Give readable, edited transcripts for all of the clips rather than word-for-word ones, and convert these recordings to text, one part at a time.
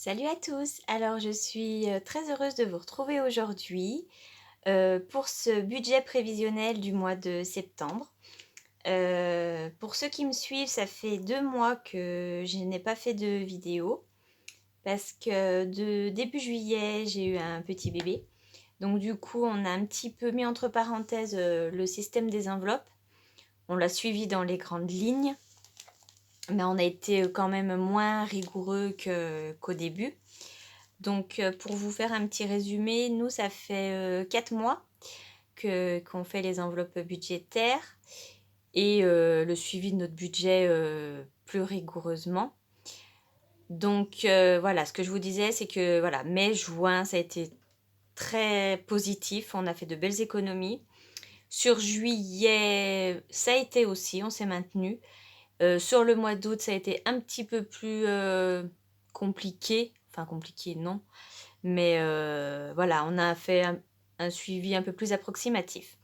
Salut à tous! Alors je suis très heureuse de vous retrouver aujourd'hui pour ce budget prévisionnel du mois de septembre. Pour ceux qui me suivent, ça fait 2 mois que je n'ai pas fait de vidéo parce que de début juillet, j'ai eu un petit bébé. Donc du coup, on a un petit peu mis entre parenthèses le système des enveloppes. On l'a suivi dans les grandes lignes, mais on a été quand même moins rigoureux qu'au début. Donc, pour vous faire un petit résumé, nous, ça fait 4 mois qu'on fait les enveloppes budgétaires et le suivi de notre budget plus rigoureusement. Donc, voilà, ce que je vous disais, c'est que voilà, mai, juin, ça a été très positif. On a fait de belles économies. Sur juillet, ça a été aussi, on s'est maintenu. Sur le mois d'août, ça a été un petit peu plus compliqué. Enfin, compliqué, non. Mais voilà, on a fait un suivi un peu plus approximatif.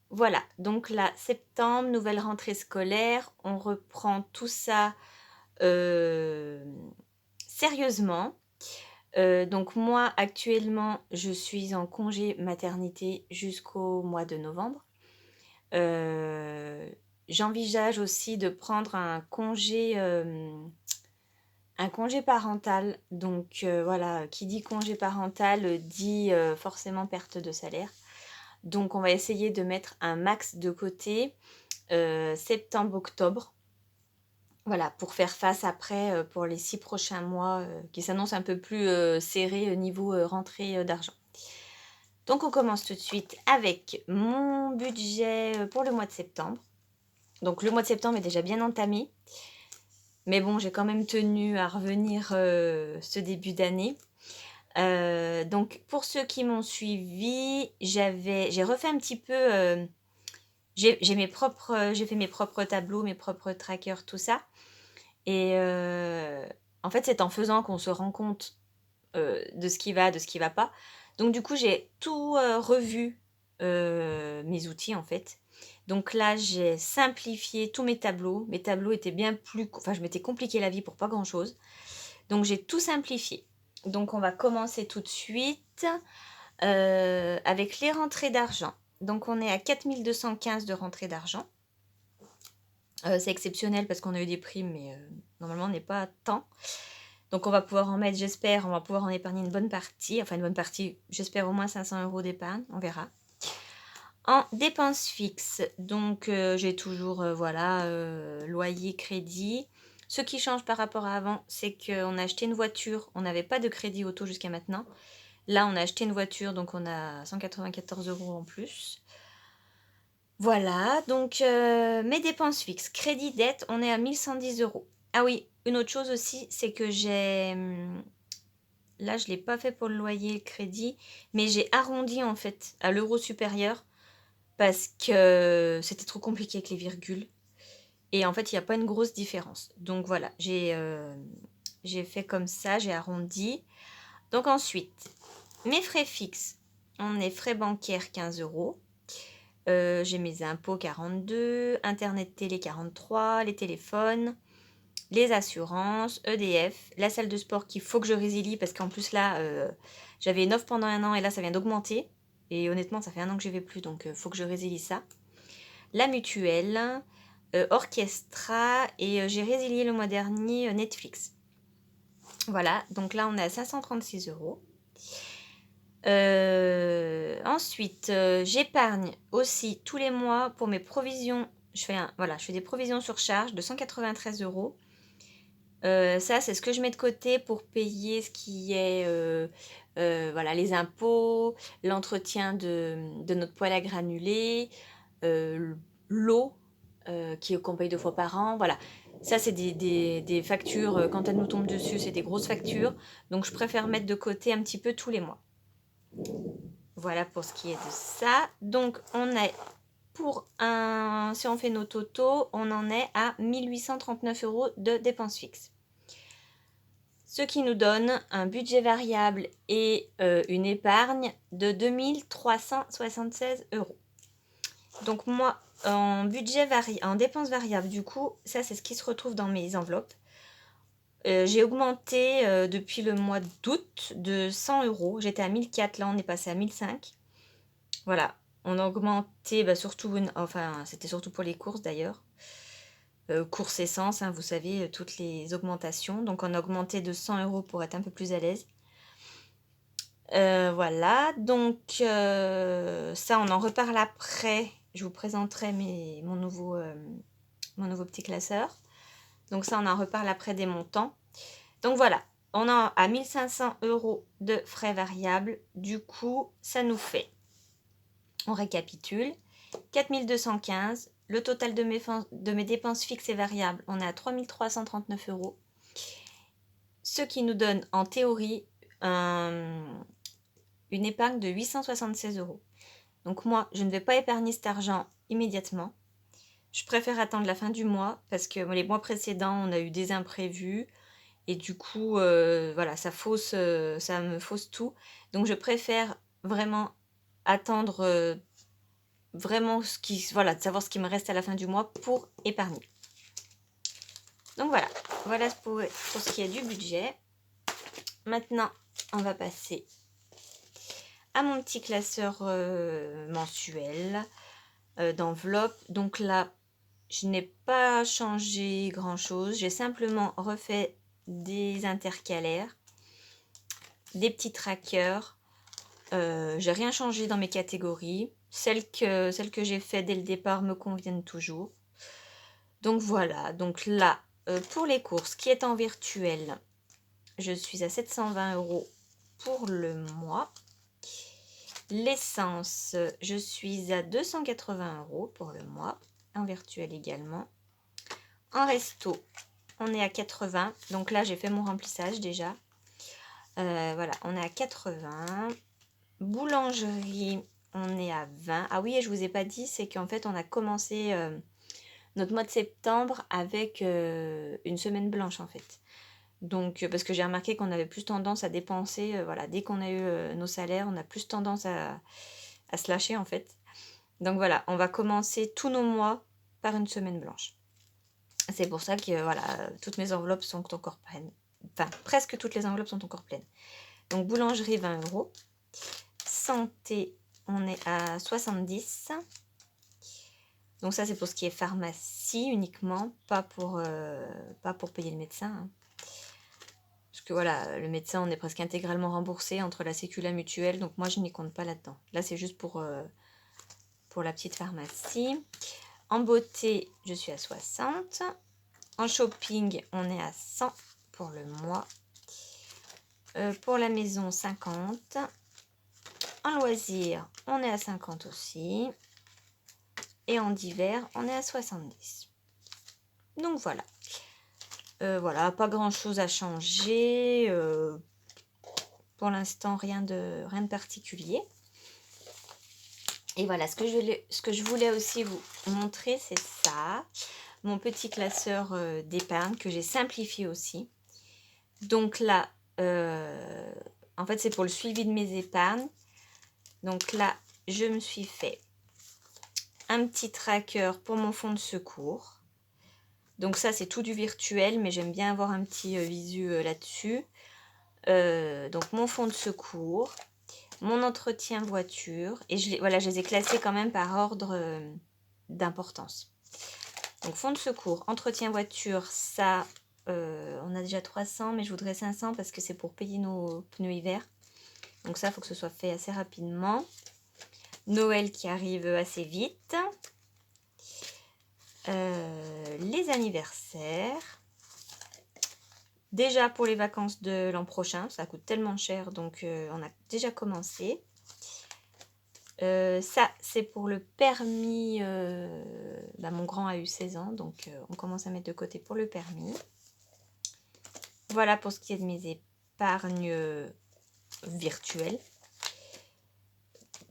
Voilà, donc là, septembre, nouvelle rentrée scolaire, on reprend tout ça sérieusement. Donc moi, actuellement, je suis en congé maternité jusqu'au mois de novembre. J'envisage aussi de prendre un congé parental. Donc voilà, qui dit congé parental dit forcément perte de salaire. Donc on va essayer de mettre un max de côté septembre-octobre. Voilà, pour faire face après pour les 6 prochains mois qui s'annoncent un peu plus serrés au niveau rentrée d'argent. Donc on commence tout de suite avec mon budget pour le mois de septembre. Donc le mois de septembre est déjà bien entamé. Mais bon, j'ai quand même tenu à revenir ce début d'année. Donc pour ceux qui m'ont suivi, j'ai refait un petit peu, j'ai fait mes propres tableaux, mes propres trackers, tout ça. Et en fait, c'est en faisant qu'on se rend compte de ce qui va, de ce qui va pas. Donc du coup, j'ai tout revu mes outils en fait. Donc là, j'ai simplifié tous mes tableaux. Mes tableaux étaient bien plus... Enfin, je m'étais compliqué la vie pour pas grand-chose. Donc j'ai tout simplifié. Donc on va commencer tout de suite avec les rentrées d'argent. Donc on est à 4215 de rentrées d'argent. C'est exceptionnel parce qu'on a eu des primes, mais normalement on n'est pas à tant. Donc on va pouvoir en mettre, j'espère, on va pouvoir en épargner une bonne partie. Enfin une bonne partie, j'espère au moins 500 € d'épargne, on verra. En dépenses fixes, donc j'ai toujours, voilà, loyer, crédit. Ce qui change par rapport à avant, c'est qu'on a acheté une voiture, on n'avait pas de crédit auto jusqu'à maintenant. Là, on a acheté une voiture, donc on a 194 € en plus. Voilà, donc mes dépenses fixes, crédit, dette, on est à 1110 €. Ah oui, une autre chose aussi, c'est que là, je ne l'ai pas fait pour le loyer et le crédit, mais j'ai arrondi en fait à l'euro supérieur parce que c'était trop compliqué avec les virgules. Et en fait, il n'y a pas une grosse différence. Donc voilà, j'ai fait comme ça, j'ai arrondi. Donc ensuite, mes frais fixes, on est frais bancaires 15 €. J'ai mes impôts 42, internet télé 43, les téléphones, les assurances, EDF, la salle de sport qu'il faut que je résilie parce qu'en plus là, j'avais une offre pendant un an et là ça vient d'augmenter. Et honnêtement, ça fait un an que je ne vais plus, donc faut que je résilie ça. La mutuelle, Orchestra et j'ai résilié le mois dernier Netflix. Voilà, donc là on est à 536 €. Ensuite, j'épargne aussi tous les mois pour mes provisions. Je fais des provisions sur charge de 193 €. Ça, c'est ce que je mets de côté pour payer ce qui est voilà, les impôts, l'entretien de notre poêle à granulés, l'eau qu'on paye 2 fois par an. Voilà, ça, c'est des factures. Quand elles nous tombent dessus, c'est des grosses factures. Donc, je préfère mettre de côté un petit peu tous les mois. Voilà pour ce qui est de ça. Donc, si on fait nos totaux, on en est à 1839 € de dépenses fixes. Ce qui nous donne un budget variable et une épargne de 2376 €. Donc moi, en dépenses variables, du coup, ça c'est ce qui se retrouve dans mes enveloppes. J'ai augmenté depuis le mois d'août de 100 euros. J'étais à 1004, là on est passé à 1005. Voilà, on a augmenté, bah, surtout, enfin c'était surtout pour les courses d'ailleurs. Courses essence, hein, vous savez, toutes les augmentations. Donc on a augmenté de 100 euros pour être un peu plus à l'aise. Voilà, donc ça on en reparle après. Je vous présenterai mon nouveau petit classeur. Donc ça on en reparle après des montants. Donc voilà, on a à 1500 euros de frais variables. Du coup, ça nous fait, on récapitule, 4215. Le total de mes dépenses fixes et variables, on est à 3339 euros. Ce qui nous donne en théorie une épargne de 876 euros. Donc moi, je ne vais pas épargner cet argent immédiatement. Je préfère attendre la fin du mois parce que les mois précédents, on a eu des imprévus. Et du coup, voilà, ça me fausse tout. Donc je préfère vraiment attendre vraiment voilà, de savoir ce qui me reste à la fin du mois pour épargner. Donc voilà, voilà pour ce qui est du budget. Maintenant, on va passer à mon petit classeur mensuel d'enveloppe. Donc là, je n'ai pas changé grand-chose. J'ai simplement refait des intercalaires, des petits trackers. J'ai rien changé dans mes catégories. Celles que j'ai fait dès le départ me conviennent toujours. Donc voilà, donc là, pour les courses qui est en virtuel, je suis à 720 euros pour le mois. L'essence, je suis à 280 euros pour le mois, en virtuel également. En resto, on est à 80. Donc là, j'ai fait mon remplissage déjà. Voilà, on est à 80. Boulangerie, on est à 20. Ah oui, et je vous ai pas dit, c'est qu'en fait, on a commencé notre mois de septembre avec une semaine blanche en fait. Donc, parce que j'ai remarqué qu'on avait plus tendance à dépenser, voilà, dès qu'on a eu nos salaires, on a plus tendance à se lâcher en fait. Donc voilà, on va commencer tous nos mois par une semaine blanche. C'est pour ça que voilà, toutes mes enveloppes sont encore pleines. Enfin, presque toutes les enveloppes sont encore pleines. Donc boulangerie 20 euros. Santé, on est à 70. Donc ça c'est pour ce qui est pharmacie uniquement, pas pour payer le médecin. Hein. Parce que voilà, le médecin on est presque intégralement remboursé entre la sécu et la mutuelle, donc moi je n'y compte pas là-dedans. Là c'est juste pour la petite pharmacie. En beauté, je suis à 60. En shopping, on est à 100 pour le mois. Pour la maison, 50. En loisirs, on est à 50 aussi. Et en divers, on est à 70. Donc voilà. Voilà, pas grand chose à changer. Pour l'instant, rien de particulier. Et voilà, ce que je voulais aussi vous montrer, c'est ça. Mon petit classeur d'épargne que j'ai simplifié aussi. Donc là, en fait, c'est pour le suivi de mes épargnes. Donc là, je me suis fait un petit tracker pour mon fonds de secours. Donc ça, c'est tout du virtuel, mais j'aime bien avoir un petit visu là-dessus. Donc mon fonds de secours, mon entretien voiture, et je les ai classés quand même par ordre d'importance. Donc fonds de secours, entretien voiture, ça, on a déjà 300, mais je voudrais 500 parce que c'est pour payer nos pneus hiver. Donc ça, il faut que ce soit fait assez rapidement. Noël qui arrive assez vite. Les anniversaires. Déjà pour les vacances de l'an prochain, ça coûte tellement cher, donc on a déjà commencé. Ça, c'est pour le permis. Mon grand a eu 16 ans, donc on commence à mettre de côté pour le permis. Voilà pour ce qui est de mes épargnes virtuelles.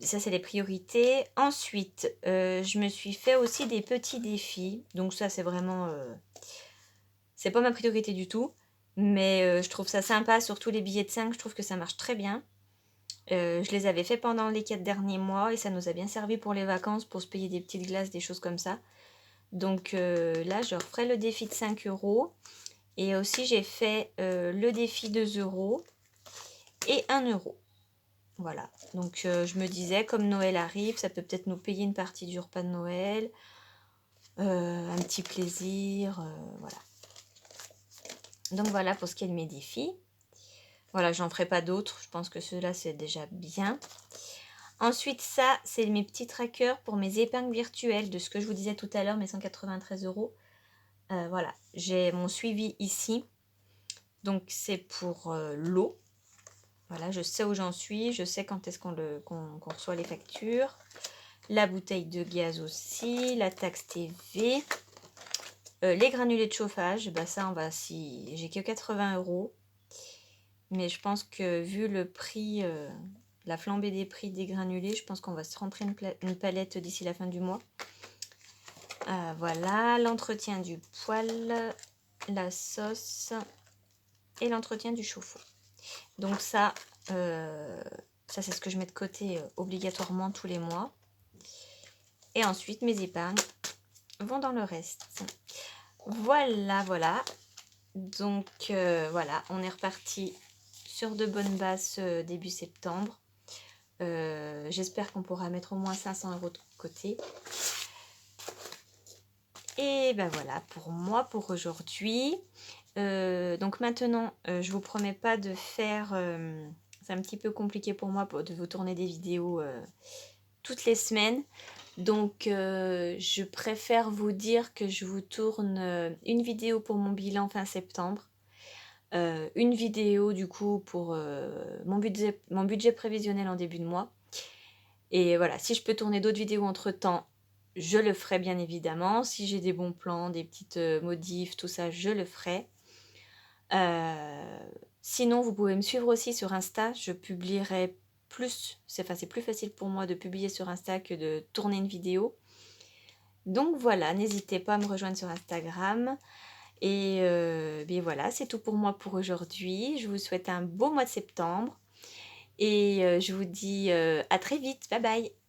Ça, c'est les priorités. Ensuite, je me suis fait aussi des petits défis. Donc ça, c'est vraiment... c'est pas ma priorité du tout. Mais je trouve ça sympa, surtout les billets de 5. Je trouve que ça marche très bien. Je les avais fait pendant les 4 derniers mois et ça nous a bien servi pour les vacances, pour se payer des petites glaces, des choses comme ça. Donc là, je referai le défi de 5 euros. Et aussi, j'ai fait le défi 2 € et 1 euro. Voilà, donc je me disais, comme Noël arrive, ça peut peut-être nous payer une partie du repas de Noël, un petit plaisir, voilà. Donc voilà pour ce qui est de mes défis. Voilà, j'en ferai pas d'autres, je pense que ceux-là c'est déjà bien. Ensuite, ça, c'est mes petits trackers pour mes épingles virtuelles, de ce que je vous disais tout à l'heure, mes 193 €. Voilà, j'ai mon suivi ici. Donc c'est pour l'eau. Voilà, je sais où j'en suis, je sais quand est-ce qu'on reçoit les factures. La bouteille de gaz aussi, la taxe TV. Les granulés de chauffage, bah ça, si j'ai que 80 €. Mais je pense que vu le prix, la flambée des prix des granulés, je pense qu'on va se rentrer une palette d'ici la fin du mois. Voilà, l'entretien du poêle, la sauce et l'entretien du chauffe-eau. Donc ça c'est ce que je mets de côté obligatoirement tous les mois. Et ensuite, mes épargnes vont dans le reste. Voilà. Donc voilà, on est reparti sur de bonnes bases début septembre. J'espère qu'on pourra mettre au moins 500 € de côté. Et ben voilà pour moi pour aujourd'hui. Donc maintenant, je vous promets pas de faire... c'est un petit peu compliqué pour moi de vous tourner des vidéos toutes les semaines. Donc je préfère vous dire que je vous tourne une vidéo pour mon bilan fin septembre. Une vidéo du coup pour mon budget prévisionnel en début de mois. Et voilà, si je peux tourner d'autres vidéos entre temps, je le ferai bien évidemment. Si j'ai des bons plans, des petites modifs, tout ça, je le ferai. Sinon, vous pouvez me suivre aussi sur Insta. Je publierai plus. C'est plus facile pour moi de publier sur Insta que de tourner une vidéo. Donc voilà, n'hésitez pas à me rejoindre sur Instagram. Et bien voilà, c'est tout pour moi pour aujourd'hui. Je vous souhaite un beau mois de septembre. Et je vous dis à très vite. Bye bye.